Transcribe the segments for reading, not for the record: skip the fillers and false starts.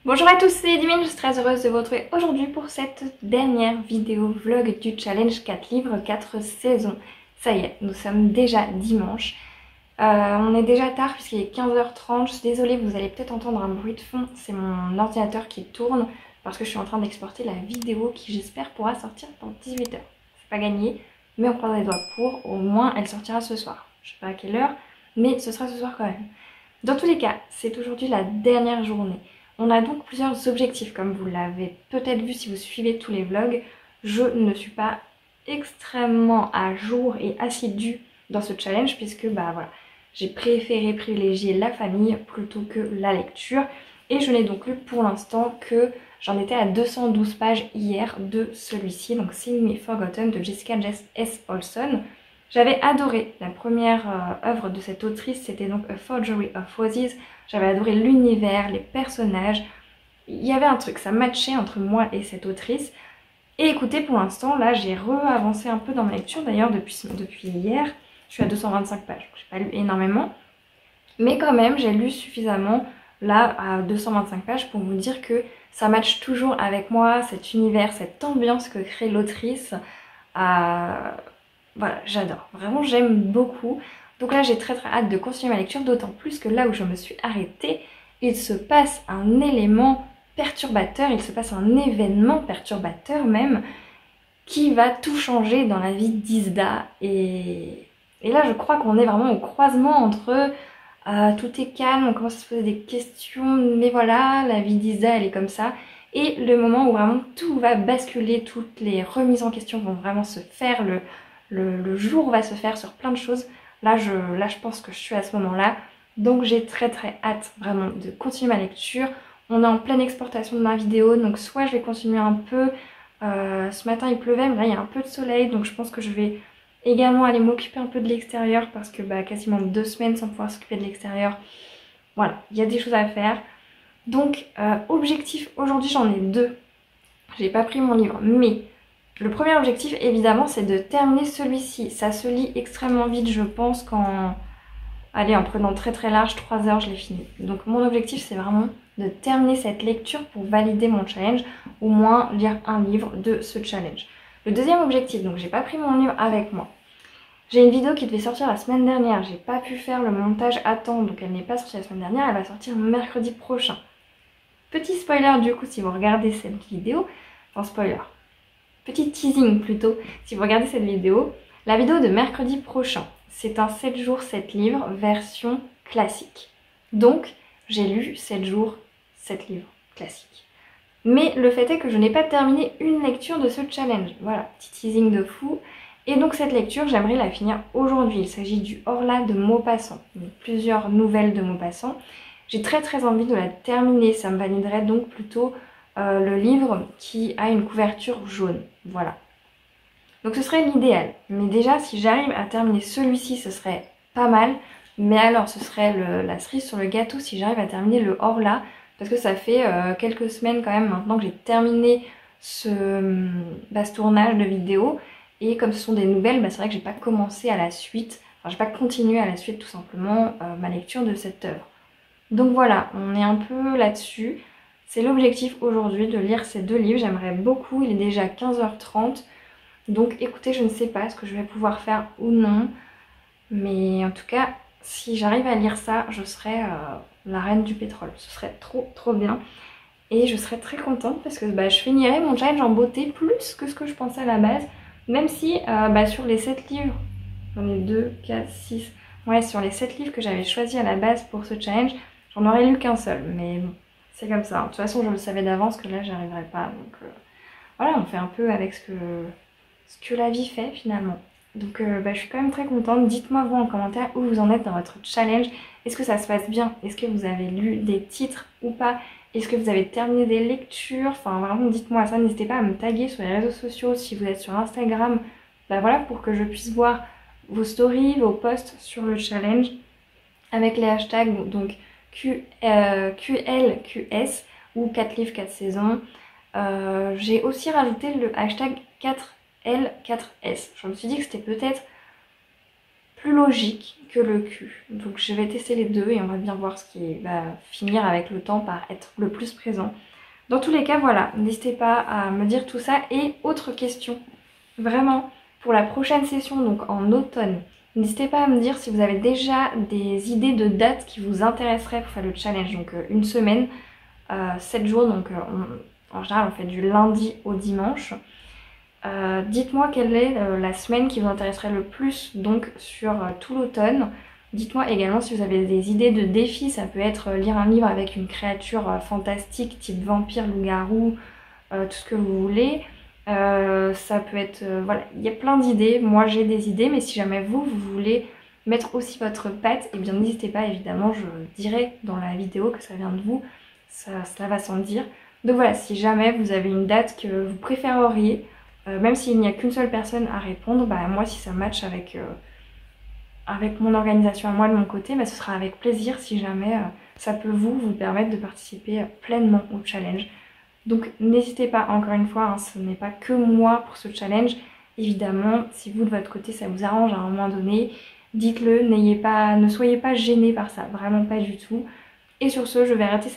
Bonjour à tous, c'est Divine, je suis très heureuse de vous retrouver aujourd'hui pour cette dernière vidéo vlog du challenge 4 livres, 4 saisons. Ça y est, nous sommes déjà dimanche. On est déjà tard puisqu'il est 15h30, je suis désolée, vous allez peut-être entendre un bruit de fond, c'est mon ordinateur qui tourne parce que je suis en train d'exporter la vidéo qui j'espère pourra sortir dans 18h. C'est pas gagné, mais on croise les doigts pour, au moins elle sortira ce soir. Je sais pas à quelle heure, mais ce sera ce soir quand même. Dans tous les cas, c'est aujourd'hui la dernière journée. On a donc plusieurs objectifs, comme vous l'avez peut-être vu si vous suivez tous les vlogs. Je ne suis pas extrêmement à jour et assidue dans ce challenge puisque voilà, j'ai préféré privilégier la famille plutôt que la lecture. Et je n'ai donc lu pour l'instant que j'en étais à 212 pages hier de celui-ci, donc Sing Me Forgotten de Jessica S. Olson. J'avais adoré la première œuvre de cette autrice, c'était donc A Forgery of Roses. J'avais adoré l'univers, les personnages. Il y avait un truc, ça matchait entre moi et cette autrice. Et écoutez, pour l'instant, là, j'ai re-avancé un peu dans ma lecture. D'ailleurs, depuis hier, je suis à 225 pages. J'ai pas lu énormément. Mais quand même, j'ai lu suffisamment, là, à 225 pages, pour vous dire que ça matche toujours avec moi, cet univers, cette ambiance que crée l'autrice. Voilà, j'adore. Vraiment, j'aime beaucoup. Donc là, j'ai très hâte de continuer ma lecture, d'autant plus que là où je me suis arrêtée, il se passe un élément perturbateur, il se passe un événement perturbateur même, qui va tout changer dans la vie d'Isda. Et là, je crois qu'on est vraiment au croisement entre tout est calme, on commence à se poser des questions, mais voilà, la vie d'Isda, elle est comme ça. Et le moment où vraiment tout va basculer, toutes les remises en question vont vraiment se faire, le jour va se faire sur plein de choses. Là, je pense que je suis à ce moment-là. Donc j'ai très hâte vraiment de continuer ma lecture. On est en pleine exportation de ma vidéo, donc soit je vais continuer un peu. Ce matin il pleuvait, mais là il y a un peu de soleil, donc je pense que je vais également aller m'occuper un peu de l'extérieur parce que quasiment 2 semaines sans pouvoir s'occuper de l'extérieur. Voilà, il y a des choses à faire. Donc objectif, aujourd'hui j'en ai 2. J'ai pas pris mon livre, mais le premier objectif, évidemment, c'est de terminer celui-ci. Ça se lit extrêmement vite, je pense, allez, en prenant très large, 3 heures, je l'ai fini. Donc mon objectif, c'est vraiment de terminer cette lecture pour valider mon challenge, au moins lire un livre de ce challenge. Le deuxième objectif, donc j'ai pas pris mon livre avec moi. J'ai une vidéo qui devait sortir la semaine dernière, j'ai pas pu faire le montage à temps, donc elle n'est pas sortie la semaine dernière, elle va sortir mercredi prochain. Petit spoiler du coup, si vous regardez cette vidéo, enfin spoiler, petit teasing plutôt, si vous regardez cette vidéo, la vidéo de mercredi prochain, c'est un 7 jours 7 livres version classique. Donc j'ai lu 7 jours 7 livres classiques. Mais le fait est que je n'ai pas terminé une lecture de ce challenge. Voilà, petit teasing de fou. Et donc cette lecture, j'aimerais la finir aujourd'hui. Il s'agit du Horla de Maupassant. Donc, plusieurs nouvelles de Maupassant. J'ai très envie de la terminer. Ça me validerait donc plutôt le livre qui a une couverture jaune. Voilà. Donc ce serait l'idéal. Mais déjà, si j'arrive à terminer celui-ci, ce serait pas mal. Mais alors, ce serait la cerise sur le gâteau si j'arrive à terminer le Horla. Parce que ça fait quelques semaines quand même maintenant que j'ai terminé ce tournage de vidéo. Et comme ce sont des nouvelles, c'est vrai que j'ai pas commencé à la suite. Enfin, j'ai pas continué à la suite tout simplement ma lecture de cette œuvre. Donc voilà, on est un peu là-dessus. C'est l'objectif aujourd'hui de lire ces 2 livres. J'aimerais beaucoup, il est déjà 15h30. Donc écoutez, je ne sais pas ce que je vais pouvoir faire ou non. Mais en tout cas, si j'arrive à lire ça, je serai la reine du pétrole. Ce serait trop bien. Et je serais très contente parce que je finirai mon challenge en beauté plus que ce que je pensais à la base. Même si sur les 7 livres, j'en ai 2, 4, 6... Ouais, sur les 7 livres que j'avais choisis à la base pour ce challenge, j'en aurais lu qu'un seul. Mais bon, c'est comme ça. De toute façon, je le savais d'avance que là, j'y arriverais pas. Donc voilà, on fait un peu avec ce que la vie fait finalement. Donc je suis quand même très contente. Dites-moi vous en commentaire où vous en êtes dans votre challenge. Est-ce que ça se passe bien? Est-ce que vous avez lu des titres ou pas? Est-ce que vous avez terminé des lectures? Enfin vraiment dites-moi ça. N'hésitez pas à me taguer sur les réseaux sociaux si vous êtes sur Instagram. Voilà, pour que je puisse voir vos stories, vos posts sur le challenge avec les hashtags donc QLQS ou 4 livres 4 saisons. J'ai aussi rajouté le hashtag 4L4S. Je me suis dit que c'était peut-être plus logique que le Q. Donc je vais tester les deux et on va bien voir ce qui va finir avec le temps par être le plus présent. Dans tous les cas, voilà, n'hésitez pas à me dire tout ça. Et autre question, vraiment, pour la prochaine session, donc en automne, n'hésitez pas à me dire si vous avez déjà des idées de dates qui vous intéresseraient pour faire le challenge. Donc une semaine, 7 jours, donc en général on fait du lundi au dimanche. Dites-moi quelle est la semaine qui vous intéresserait le plus donc sur tout l'automne. Dites-moi également si vous avez des idées de défis, ça peut être lire un livre avec une créature fantastique type vampire, loup-garou, tout ce que vous voulez. Ça peut être, voilà, il y a plein d'idées, moi j'ai des idées, mais si jamais vous voulez mettre aussi votre patte, et bien n'hésitez pas, évidemment, je dirai dans la vidéo que ça vient de vous, ça va sans dire. Donc voilà, si jamais vous avez une date que vous préféreriez, même s'il n'y a qu'une seule personne à répondre, bah moi si ça match avec mon organisation à moi de mon côté, bah, ce sera avec plaisir si jamais ça peut vous permettre de participer pleinement au challenge. Donc n'hésitez pas, encore une fois, hein, ce n'est pas que moi pour ce challenge. Évidemment, si vous de votre côté ça vous arrange à un moment donné, dites-le, ne soyez pas gênés par ça, vraiment pas du tout. Et sur ce, je vais arrêter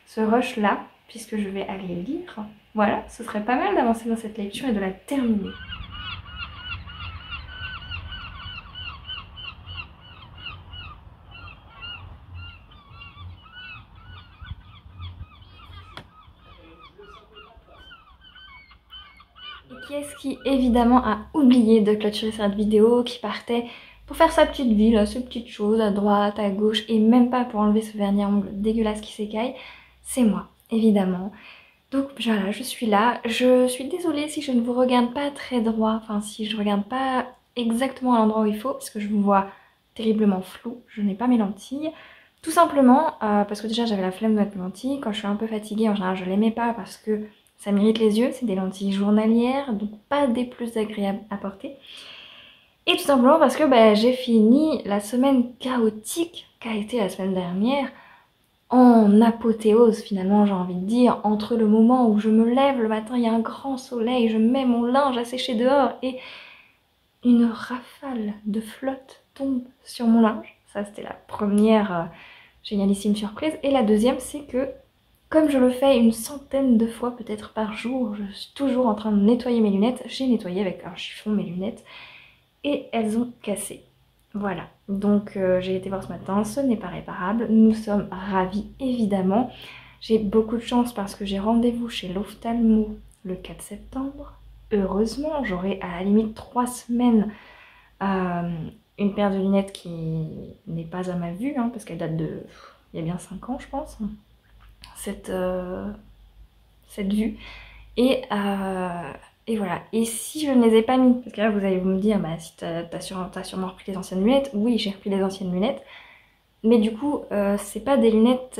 ce rush là, puisque je vais aller lire. Voilà, ce serait pas mal d'avancer dans cette lecture et de la terminer. Et qui est-ce qui évidemment a oublié de clôturer cette vidéo, qui partait pour faire sa petite vie, là, ses petites choses à droite, à gauche, et même pas pour enlever ce vernis à ongles dégueulasse qui s'écaille? C'est moi, évidemment. Donc voilà, je suis là. Je suis désolée si je ne vous regarde pas très droit, enfin si je regarde pas exactement à l'endroit où il faut, parce que je vous vois terriblement flou, je n'ai pas mes lentilles. Tout simplement parce que déjà j'avais la flemme de mettre mes lentilles. Quand je suis un peu fatiguée, en général je les mets pas parce que ça m'irrite les yeux. C'est des lentilles journalières, donc pas des plus agréables à porter. Et tout simplement parce que j'ai fini la semaine chaotique qu'a été la semaine dernière en apothéose finalement, j'ai envie de dire, entre le moment où je me lève le matin, il y a un grand soleil, je mets mon linge à sécher dehors et une rafale de flotte tombe sur mon linge. Ça c'était la première génialissime surprise. Et la deuxième, c'est que comme je le fais une centaine de fois peut-être par jour, je suis toujours en train de nettoyer mes lunettes. J'ai nettoyé avec un chiffon mes lunettes et elles ont cassé. Voilà, donc j'ai été voir ce matin, ce n'est pas réparable, nous sommes ravis évidemment. J'ai beaucoup de chance parce que j'ai rendez-vous chez l'ophtalmo le 4 septembre. Heureusement, j'aurai à la limite 3 semaines une paire de lunettes qui n'est pas à ma vue, hein, parce qu'elle date de... il y a bien 5 ans je pense, cette vue. Et voilà, et si je ne les ai pas mis, parce que là vous allez me dire, bah si t'as sûrement repris les anciennes lunettes, oui j'ai repris les anciennes lunettes, mais du coup c'est pas des lunettes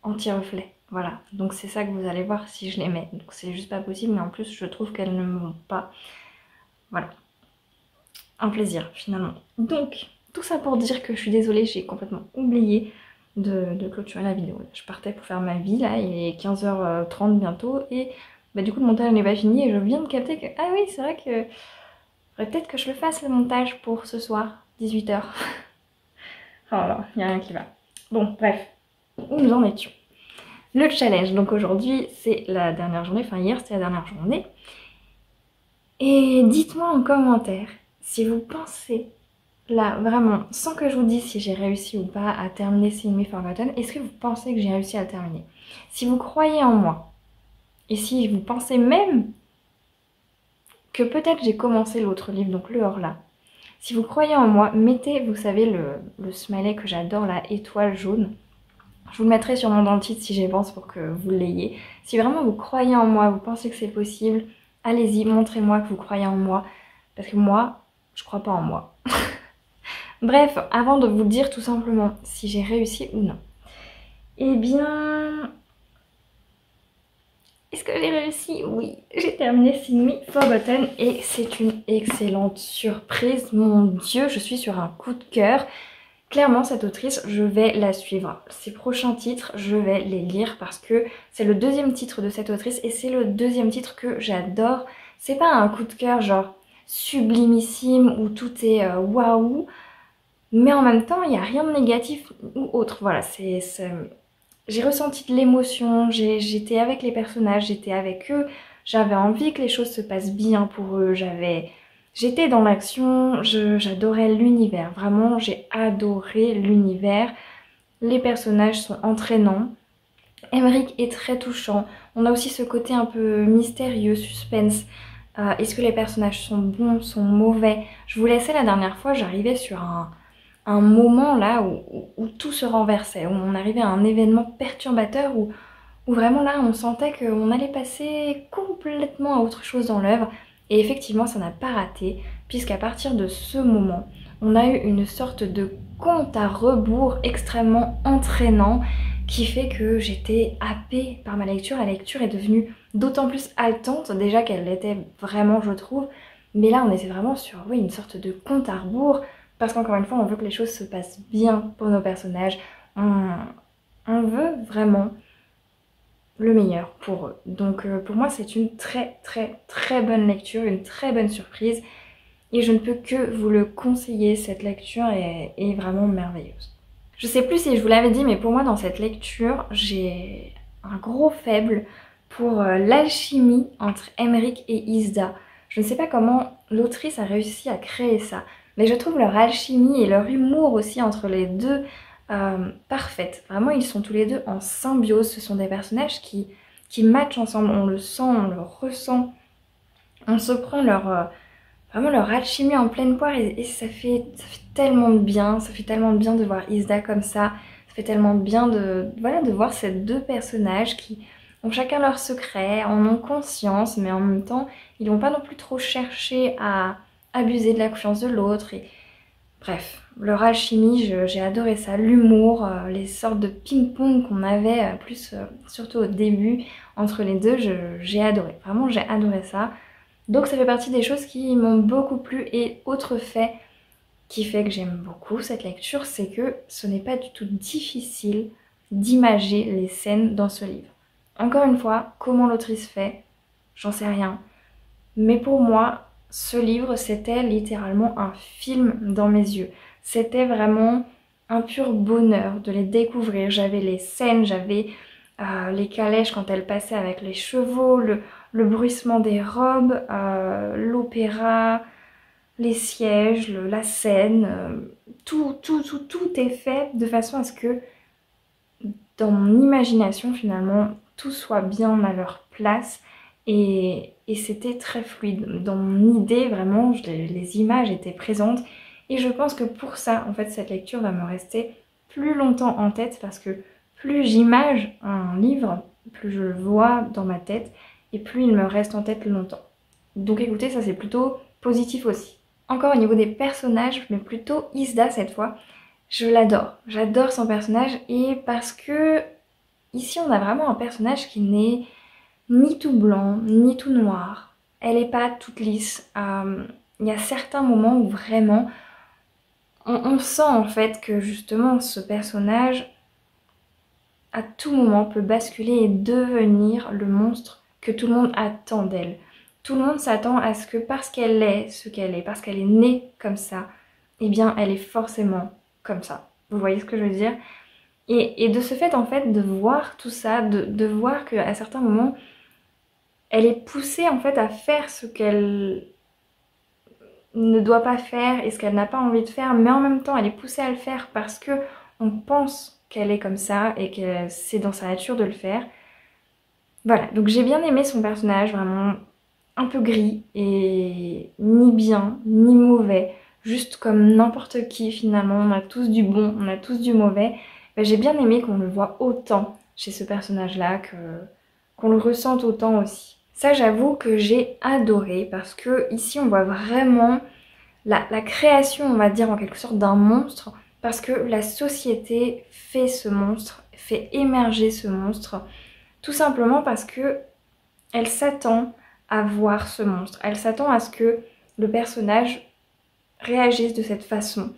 anti-reflet, voilà, donc c'est ça que vous allez voir si je les mets, donc c'est juste pas possible, mais en plus je trouve qu'elles ne me vont pas, voilà, un plaisir finalement. Donc tout ça pour dire que je suis désolée, j'ai complètement oublié de clôturer la vidéo. Je partais pour faire ma vie, là il est 15h30 bientôt, et du coup le montage n'est pas fini et je viens de capter que ah oui c'est vrai que faudrait peut-être que je le fasse le montage pour ce soir 18h. Oh là, il n'y a rien qui va. Bon bref, où nous en étions? Le challenge, donc aujourd'hui c'est la dernière journée, enfin hier c'était la dernière journée. Et dites-moi en commentaire si vous pensez, là vraiment, sans que je vous dise si j'ai réussi ou pas à terminer See Me Forgotten, est-ce que vous pensez que j'ai réussi à le terminer? Si vous croyez en moi, et si vous pensez même que peut-être j'ai commencé l'autre livre, donc le Horla, si vous croyez en moi, mettez, vous savez, le smiley que j'adore, la étoile jaune. Je vous le mettrai sur mon dentiste si j'y pense pour que vous l'ayez. Si vraiment vous croyez en moi, vous pensez que c'est possible, allez-y, montrez-moi que vous croyez en moi. Parce que moi, je crois pas en moi. Bref, avant de vous dire tout simplement si j'ai réussi ou non. Eh bien... est-ce que j'ai réussi? Oui, j'ai terminé See Me Forgotten et c'est une excellente surprise. Mon Dieu, je suis sur un coup de cœur. Clairement, cette autrice, je vais la suivre. Ses prochains titres, je vais les lire parce que c'est le deuxième titre de cette autrice et c'est le deuxième titre que j'adore. C'est pas un coup de cœur genre sublimissime, où tout est waouh, mais en même temps il n'y a rien de négatif ou autre. Voilà, j'ai ressenti de l'émotion, j'étais avec les personnages, j'étais avec eux, j'avais envie que les choses se passent bien pour eux, j'étais dans l'action, j'adorais l'univers, vraiment j'ai adoré l'univers. Les personnages sont entraînants, Emmerich est très touchant, on a aussi ce côté un peu mystérieux, suspense. Est-ce que les personnages sont bons, sont mauvais? Je vous laissais la dernière fois, j'arrivais sur un moment là où tout se renversait, où on arrivait à un événement perturbateur où vraiment là on sentait qu'on allait passer complètement à autre chose dans l'œuvre. Et effectivement ça n'a pas raté, puisqu'à partir de ce moment, on a eu une sorte de compte à rebours extrêmement entraînant qui fait que j'étais happée par ma lecture. La lecture est devenue d'autant plus haletante déjà qu'elle l'était vraiment je trouve. Mais là on était vraiment sur oui, une sorte de compte à rebours parce qu'encore une fois on veut que les choses se passent bien pour nos personnages. On veut vraiment le meilleur pour eux. Donc pour moi c'est une très très très bonne lecture, une très bonne surprise. Et je ne peux que vous le conseiller, cette lecture est vraiment merveilleuse. Je sais plus si je vous l'avais dit, mais pour moi dans cette lecture, j'ai un gros faible pour l'alchimie entre Emmerich et Isda. Je ne sais pas comment l'autrice a réussi à créer ça, mais je trouve leur alchimie et leur humour aussi entre les deux parfaite. Vraiment, ils sont tous les deux en symbiose. Ce sont des personnages qui matchent ensemble. On le sent, on le ressent. On se prend vraiment leur alchimie en pleine poire et ça fait tellement de bien. Ça fait tellement de bien de voir Isda comme ça. Ça fait tellement de bien voilà, de voir ces deux personnages qui ont chacun leur secret, en ont conscience, mais en même temps, ils n'ont pas non plus trop cherché à abuser de la confiance de l'autre. Bref, leur alchimie, j'ai adoré ça, l'humour, les sortes de ping-pong qu'on avait, surtout au début, entre les deux, j'ai adoré. Vraiment, j'ai adoré ça. Donc ça fait partie des choses qui m'ont beaucoup plu. Et autre fait qui fait que j'aime beaucoup cette lecture, c'est que ce n'est pas du tout difficile d'imager les scènes dans ce livre. Encore une fois, comment l'autrice fait, j'en sais rien. Mais pour moi, ce livre, c'était littéralement un film dans mes yeux. C'était vraiment un pur bonheur de les découvrir. J'avais les scènes, j'avais les calèches quand elles passaient avec les chevaux, le bruissement des robes, l'opéra, les sièges, la scène. Tout est fait de façon à ce que dans mon imagination finalement, tout soit bien à leur place. Et c'était très fluide. Dans mon idée, vraiment, les images étaient présentes. Et je pense que pour ça, en fait, cette lecture va me rester plus longtemps en tête parce que plus j'image un livre, plus je le vois dans ma tête et plus il me reste en tête longtemps. Donc écoutez, ça c'est plutôt positif aussi. Encore au niveau des personnages, mais plutôt Isda cette fois, je l'adore. J'adore son personnage et parce que ici on a vraiment un personnage qui n'est ni tout blanc, ni tout noir. Elle n'est pas toute lisse. Il y a certains moments où vraiment on sent en fait que justement ce personnage à tout moment peut basculer et devenir le monstre que tout le monde attend d'elle. Tout le monde s'attend à ce que parce qu'elle est ce qu'elle est, parce qu'elle est née comme ça, eh bien elle est forcément comme ça. Vous voyez ce que je veux dire? Et de ce fait en fait de voir tout ça, de voir qu'à certains moments elle est poussée en fait à faire ce qu'elle ne doit pas faire et ce qu'elle n'a pas envie de faire, mais en même temps elle est poussée à le faire parce que on pense qu'elle est comme ça et que c'est dans sa nature de le faire. Voilà, donc j'ai bien aimé son personnage, vraiment un peu gris et ni bien ni mauvais, juste comme n'importe qui finalement, on a tous du bon, on a tous du mauvais. Ben, j'ai bien aimé qu'on le voit autant chez ce personnage-là, qu'on le ressente autant aussi. Ça j'avoue que j'ai adoré parce que ici on voit vraiment la création, on va dire en quelque sorte, d'un monstre parce que la société fait ce monstre, fait émerger ce monstre tout simplement parce que elle s'attend à voir ce monstre, elle s'attend à ce que le personnage réagisse de cette façon.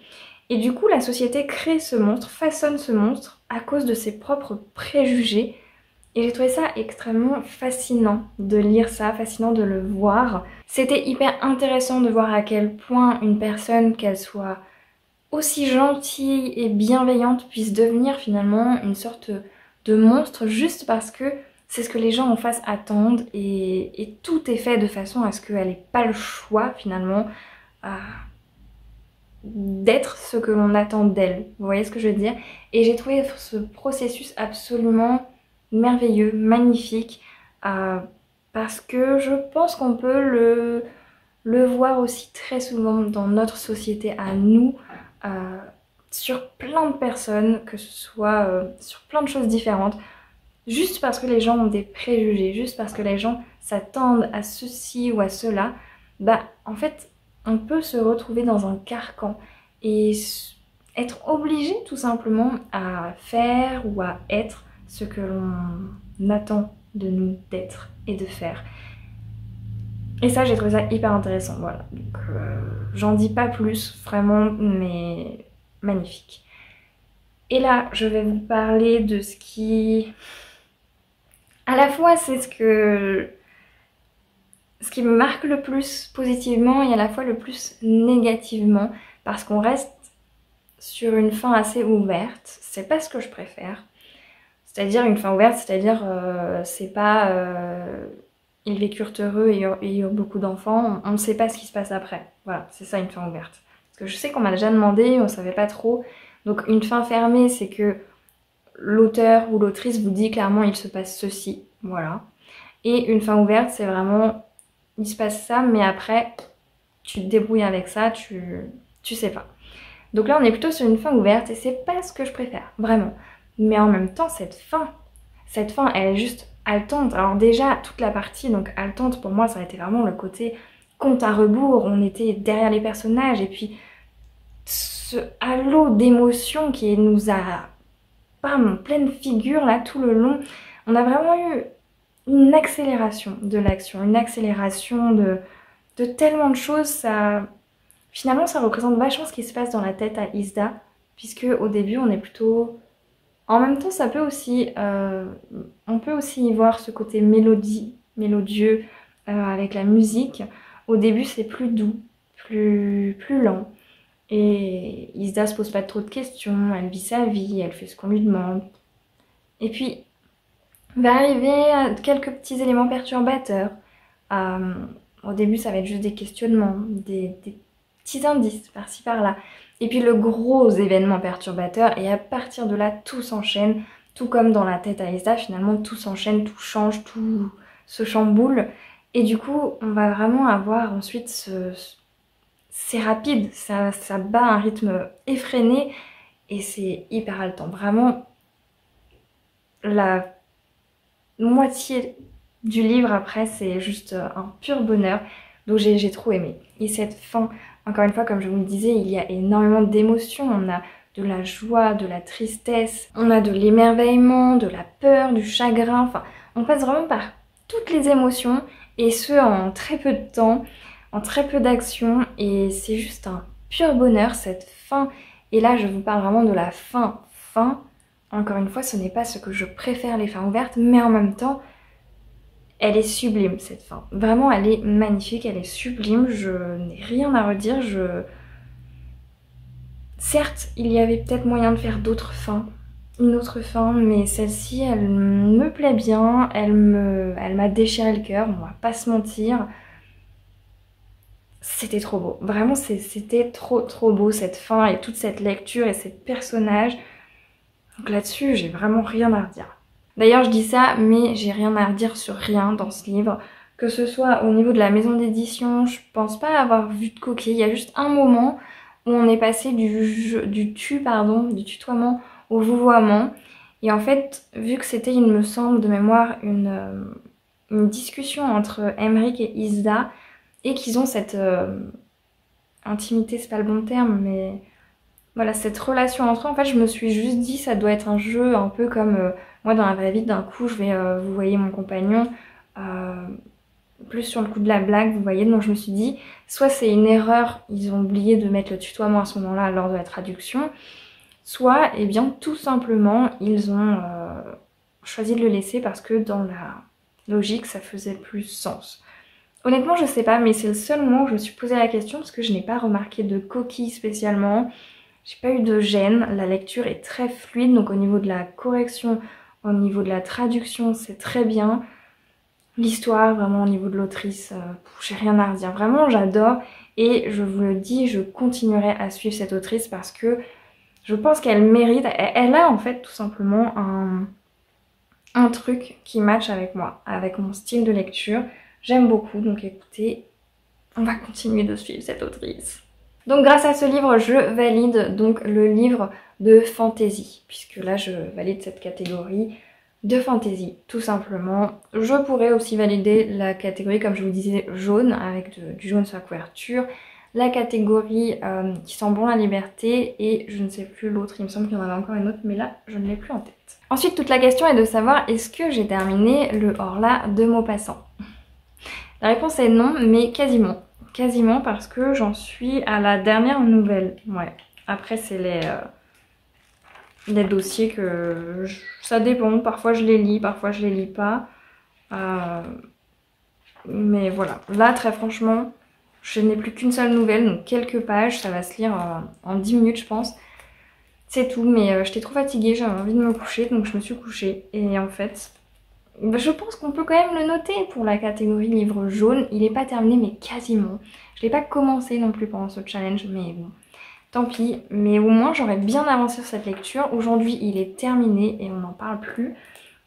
Et du coup la société crée ce monstre, façonne ce monstre à cause de ses propres préjugés Et j'ai trouvé ça extrêmement fascinant de lire ça, fascinant de le voir. C'était hyper intéressant de voir à quel point une personne, qu'elle soit aussi gentille et bienveillante, puisse devenir finalement une sorte de monstre juste parce que c'est ce que les gens en face attendent et tout est fait de façon à ce qu'elle n'ait pas le choix finalement d'être ce que l'on attend d'elle. Vous voyez ce que je veux dire? Et j'ai trouvé ce processus absolument merveilleux, magnifique, parce que je pense qu'on peut le voir aussi très souvent dans notre société à nous, sur plein de personnes, que ce soit sur plein de choses différentes, juste parce que les gens ont des préjugés, juste parce que les gens s'attendent à ceci ou à cela, bah en fait on peut se retrouver dans un carcan et être obligé tout simplement à faire ou à être ce que l'on attend de nous d'être et de faire. Et ça, j'ai trouvé ça hyper intéressant, voilà. Donc, j'en dis pas plus, vraiment, mais magnifique. Et là, je vais vous parler de ce qui... À la fois, c'est ce qui me marque le plus positivement et à la fois le plus négativement, parce qu'on reste sur une fin assez ouverte. C'est pas ce que je préfère. C'est-à-dire une fin ouverte, c'est-à-dire c'est pas ils vécurent heureux et eurent beaucoup d'enfants, on ne sait pas ce qui se passe après. Voilà, c'est ça une fin ouverte. Parce que je sais qu'on m'a déjà demandé, on savait pas trop. Donc une fin fermée, c'est que l'auteur ou l'autrice vous dit clairement il se passe ceci, voilà. Et une fin ouverte, c'est vraiment il se passe ça, mais après tu te débrouilles avec ça, tu sais pas. Donc là on est plutôt sur une fin ouverte et c'est pas ce que je préfère, vraiment. Mais en même temps cette fin elle est juste haletante. Alors déjà toute la partie donc haletante pour moi ça a été vraiment le côté compte à rebours, on était derrière les personnages et puis ce halo d'émotion qui nous a bam, en pleine figure là tout le long. On a vraiment eu une accélération de l'action, une accélération de tellement de choses. Finalement ça représente vachement ce qui se passe dans la tête à Isda, puisque au début on est plutôt... En même temps ça peut aussi... on peut aussi y voir ce côté mélodieux avec la musique. Au début c'est plus doux, plus lent. Et Isda se pose pas trop de questions, elle vit sa vie, elle fait ce qu'on lui demande. Et puis, va arriver quelques petits éléments perturbateurs. Au début, ça va être juste des questionnements, des petits indices par-ci par-là. Et puis le gros événement perturbateur, et à partir de là, tout s'enchaîne. Tout comme dans la tête à Isda, finalement, tout s'enchaîne, tout change, tout se chamboule. Et du coup, on va vraiment avoir ensuite c'est rapide, ça bat un rythme effréné et c'est hyper haletant. Vraiment, la moitié du livre après, c'est juste un pur bonheur. Donc j'ai trop aimé. Et cette fin, encore une fois, comme je vous le disais, il y a énormément d'émotions. On a de la joie, de la tristesse, on a de l'émerveillement, de la peur, du chagrin. Enfin, on passe vraiment par toutes les émotions et ce en très peu de temps. En très peu d'action et c'est juste un pur bonheur cette fin. Et là je vous parle vraiment de la fin. Encore une fois ce n'est pas ce que je préfère les fins ouvertes, mais en même temps elle est sublime cette fin. Vraiment elle est magnifique, elle est sublime, je n'ai rien à redire. Certes il y avait peut-être moyen de faire d'autres fins, une autre fin, mais celle-ci elle me plaît bien, elle m'a déchiré le cœur, on va pas se mentir. C'était trop beau, vraiment c'était trop beau cette fin et toute cette lecture et ces personnages. Donc là-dessus j'ai vraiment rien à redire. D'ailleurs je dis ça mais j'ai rien à redire sur rien dans ce livre. Que ce soit au niveau de la maison d'édition, je pense pas avoir vu de coquille. Il y a juste un moment où on est passé du tutoiement au vouvoiement. Et en fait vu que c'était il me semble de mémoire une discussion entre Emmerich et Isda, et qu'ils ont cette intimité, c'est pas le bon terme, mais voilà, cette relation entre eux, en fait, je me suis juste dit, ça doit être un jeu un peu comme moi dans la vraie vie, d'un coup, je vais, vous voyez mon compagnon, plus sur le coup de la blague, vous voyez, donc je me suis dit, soit c'est une erreur, ils ont oublié de mettre le tutoiement à ce moment-là lors de la traduction, soit, eh bien, tout simplement, ils ont choisi de le laisser parce que dans la logique ça faisait plus sens. Honnêtement je sais pas, mais c'est le seul moment où je me suis posé la question parce que je n'ai pas remarqué de coquilles spécialement. J'ai pas eu de gêne, la lecture est très fluide, donc au niveau de la correction, au niveau de la traduction c'est très bien. L'histoire, vraiment au niveau de l'autrice, j'ai rien à redire. Vraiment, j'adore et je vous le dis, je continuerai à suivre cette autrice parce que je pense qu'elle mérite. Elle a en fait tout simplement un truc qui match avec moi, avec mon style de lecture. J'aime beaucoup, donc écoutez, on va continuer de suivre cette autrice. Donc grâce à ce livre, je valide donc le livre de fantasy, puisque là je valide cette catégorie de fantasy, tout simplement. Je pourrais aussi valider la catégorie, comme je vous disais, jaune, avec du jaune sur la couverture. La catégorie qui sent bon la liberté et je ne sais plus l'autre, il me semble qu'il y en avait encore une autre, mais là je ne l'ai plus en tête. Ensuite, toute la question est de savoir est-ce que j'ai terminé le Horla de Maupassant. La réponse est non, mais quasiment. Quasiment parce que j'en suis à la dernière nouvelle. Ouais, après c'est les dossiers que ça dépend, parfois je les lis, parfois je les lis pas, mais voilà, là très franchement je n'ai plus qu'une seule nouvelle, donc quelques pages, ça va se lire en 10 minutes je pense, c'est tout. Mais j'étais trop fatiguée, j'avais envie de me coucher, donc je me suis couchée et en fait je pense qu'on peut quand même le noter pour la catégorie livre jaune. Il n'est pas terminé mais quasiment, je l'ai pas commencé non plus pendant ce challenge, mais bon, tant pis, mais au moins j'aurais bien avancé sur cette lecture. Aujourd'hui il est terminé et on n'en parle plus.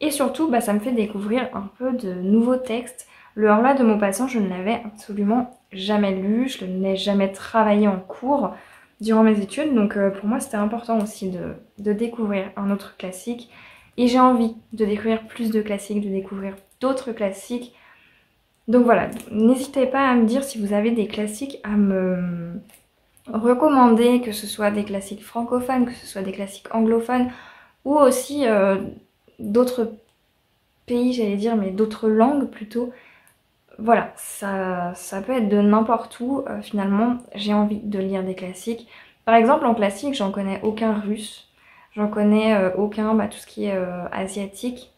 Et surtout ça me fait découvrir un peu de nouveaux textes. Le Horla de Maupassant je ne l'avais absolument jamais lu, je ne l'ai jamais travaillé en cours durant mes études. Donc pour moi c'était important aussi de découvrir un autre classique. Et j'ai envie de découvrir plus de classiques, de découvrir d'autres classiques. Donc voilà, n'hésitez pas à me dire si vous avez des classiques à me recommander, que ce soit des classiques francophones, que ce soit des classiques anglophones ou aussi d'autres pays, j'allais dire, mais d'autres langues plutôt. Voilà, ça peut être de n'importe où. Finalement, j'ai envie de lire des classiques. Par exemple, en classique, j'en connais aucun russe. J'en connais aucun, tout ce qui est asiatique.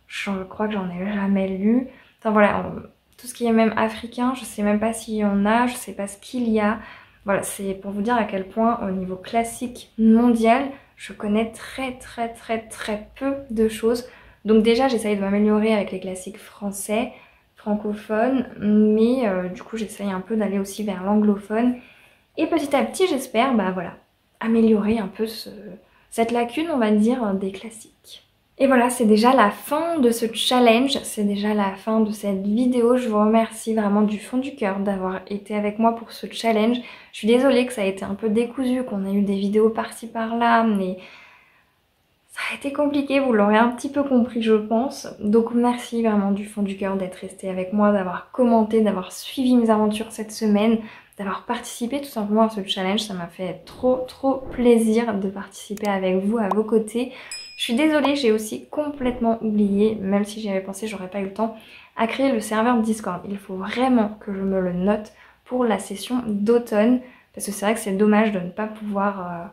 Je crois que j'en ai jamais lu. Enfin voilà, tout ce qui est même africain, je sais même pas s'il y en a, je sais pas ce qu'il y a. Voilà, c'est pour vous dire à quel point au niveau classique mondial, je connais très peu de choses. Donc déjà j'essaye de m'améliorer avec les classiques français, francophones, mais du coup j'essaye un peu d'aller aussi vers l'anglophone. Et petit à petit j'espère, voilà, améliorer un peu cette lacune, on va dire, des classiques. Et voilà, c'est déjà la fin de ce challenge, c'est déjà la fin de cette vidéo. Je vous remercie vraiment du fond du cœur d'avoir été avec moi pour ce challenge. Je suis désolée que ça a été un peu décousu, qu'on ait eu des vidéos par-ci par-là, mais ça a été compliqué, vous l'aurez un petit peu compris je pense. Donc merci vraiment du fond du cœur d'être resté avec moi, d'avoir commenté, d'avoir suivi mes aventures cette semaine, d'avoir participé tout simplement à ce challenge. Ça m'a fait trop plaisir de participer avec vous, à vos côtés. Je suis désolée, j'ai aussi complètement oublié, même si j'y avais pensé, j'aurais pas eu le temps, à créer le serveur Discord. Il faut vraiment que je me le note pour la session d'automne, parce que c'est vrai que c'est dommage de ne pas pouvoir,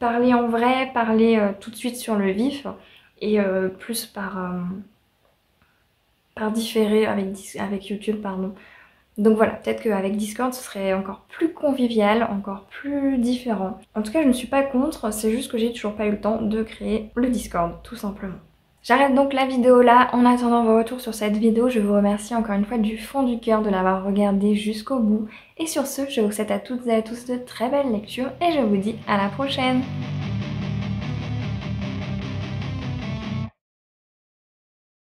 parler en vrai, parler tout de suite sur le vif, et plus par différé avec YouTube, pardon. Donc voilà, peut-être qu'avec Discord ce serait encore plus convivial, encore plus différent. En tout cas je ne suis pas contre, c'est juste que j'ai toujours pas eu le temps de créer le Discord, tout simplement. J'arrête donc la vidéo là. En attendant vos retours sur cette vidéo, je vous remercie encore une fois du fond du cœur de l'avoir regardée jusqu'au bout. Et sur ce, je vous souhaite à toutes et à tous de très belles lectures et je vous dis à la prochaine.